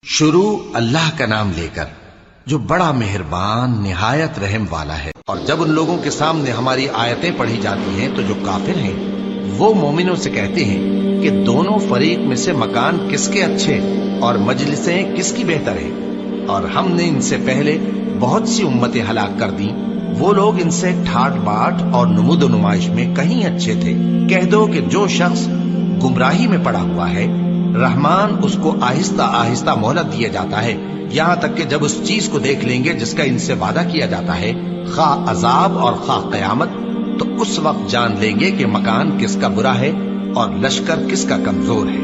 شروع اللہ کا نام لے کر جو بڑا مہربان نہایت رحم والا ہے۔ اور جب ان لوگوں کے سامنے ہماری آیتیں پڑھی جاتی ہیں تو جو کافر ہیں وہ مومنوں سے کہتے ہیں کہ دونوں فریق میں سے مکان کس کے اچھے اور مجلسیں کس کی بہتر ہیں، اور ہم نے ان سے پہلے بہت سی امتیں ہلاک کر دیں، وہ لوگ ان سے ٹھاٹ باٹ اور نمود و نمائش میں کہیں اچھے تھے۔ کہہ دو کہ جو شخص گمراہی میں پڑا ہوا ہے رحمان اس کو آہستہ آہستہ مہلت دیا جاتا ہے، یہاں تک کہ جب اس چیز کو دیکھ لیں گے جس کا ان سے وعدہ کیا جاتا ہے، خواہ عذاب اور خواہ قیامت، تو اس وقت جان لیں گے کہ مکان کس کا برا ہے اور لشکر کس کا کمزور ہے۔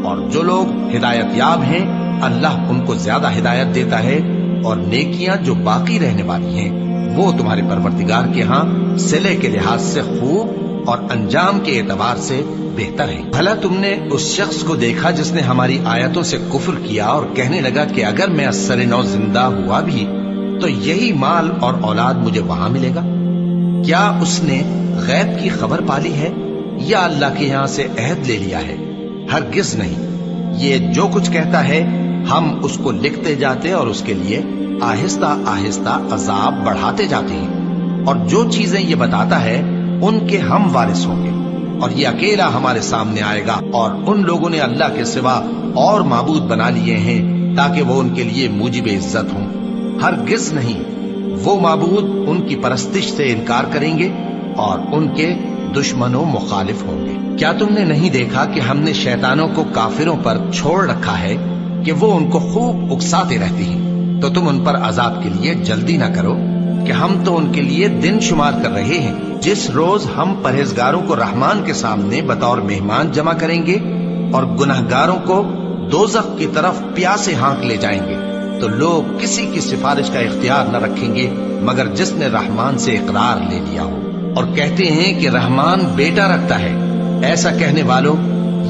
اور جو لوگ ہدایت یاب ہیں اللہ ان کو زیادہ ہدایت دیتا ہے، اور نیکیاں جو باقی رہنے والی ہیں وہ تمہارے پروردگار کے ہاں صلے کے لحاظ سے خوب اور انجام کے اعتبار سے بہتر ہے۔ بھلا تم نے اس شخص کو دیکھا جس نے ہماری آیتوں سے کفر کیا اور کہنے لگا کہ اگر میں اثر نو زندہ ہوا بھی تو یہی مال اور اولاد مجھے وہاں ملے گا؟ کیا اس نے غیب کی خبر پالی ہے یا اللہ کے یہاں سے عہد لے لیا ہے؟ ہرگز نہیں، یہ جو کچھ کہتا ہے ہم اس کو لکھتے جاتے اور اس کے لیے آہستہ آہستہ عذاب بڑھاتے جاتے ہیں، اور جو چیزیں یہ بتاتا ہے ان کے ہم وارث ہوں گے، اور یہ اکیلا ہمارے سامنے آئے گا۔ اور ان لوگوں نے اللہ کے سوا اور معبود بنا لیے ہیں تاکہ وہ ان کے لیے موجب عزت ہوں۔ ہرگز نہیں، وہ معبود ان کی پرستش سے انکار کریں گے اور ان کے دشمن و مخالف ہوں گے۔ کیا تم نے نہیں دیکھا کہ ہم نے شیطانوں کو کافروں پر چھوڑ رکھا ہے کہ وہ ان کو خوب اکساتے رہتے ہیں؟ تو تم ان پر عذاب کے لیے جلدی نہ کرو کہ ہم تو ان کے لیے دن شمار کر رہے ہیں۔ جس روز ہم پرہیزگاروں کو رحمان کے سامنے بطور مہمان جمع کریں گے اور گناہگاروں کو دوزخ کی طرف پیاسے ہانک لے جائیں گے، تو لوگ کسی کی سفارش کا اختیار نہ رکھیں گے مگر جس نے رحمان سے اقرار لے لیا ہو۔ اور کہتے ہیں کہ رحمان بیٹا رکھتا ہے۔ ایسا کہنے والوں،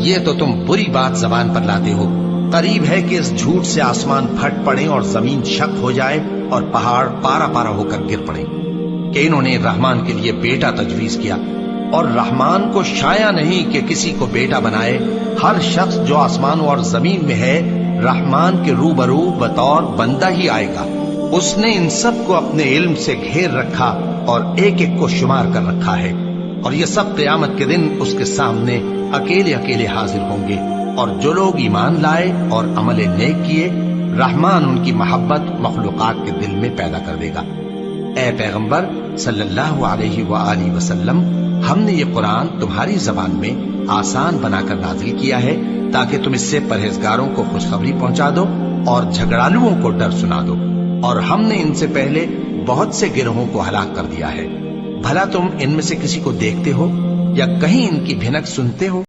یہ تو تم بری بات زبان پر لاتے ہو۔ قریب ہے کہ اس جھوٹ سے آسمان پھٹ پڑے اور زمین شق ہو جائے اور پہاڑ پارا پارا ہو کر گر پڑے کہ انہوں نے رحمان کے لیے بیٹا تجویز کیا، اور رحمان کو شایع نہیں کہ کسی کو بیٹا بنائے۔ ہر شخص جو آسمانوں اور زمین میں ہے رحمان کے روبرو بطور بندہ ہی آئے گا۔ اس نے ان سب کو اپنے علم سے گھیر رکھا اور ایک ایک کو شمار کر رکھا ہے، اور یہ سب قیامت کے دن اس کے سامنے اکیلے اکیلے حاضر ہوں گے۔ اور جو لوگ ایمان لائے اور عمل نیک کیے رحمان ان کی محبت مخلوقات کے دل میں پیدا کر دے گا۔ اے پیغمبر صلی اللہ علیہ وآلہ وسلم، ہم نے یہ قرآن تمہاری زبان میں آسان بنا کر نازل کیا ہے تاکہ تم اس سے پرہیزگاروں کو خوشخبری پہنچا دو اور جھگڑالوؤں کو ڈر سنا دو۔ اور ہم نے ان سے پہلے بہت سے گروہوں کو ہلاک کر دیا ہے۔ بھلا تم ان میں سے کسی کو دیکھتے ہو یا کہیں ان کی بھنک سنتے ہو؟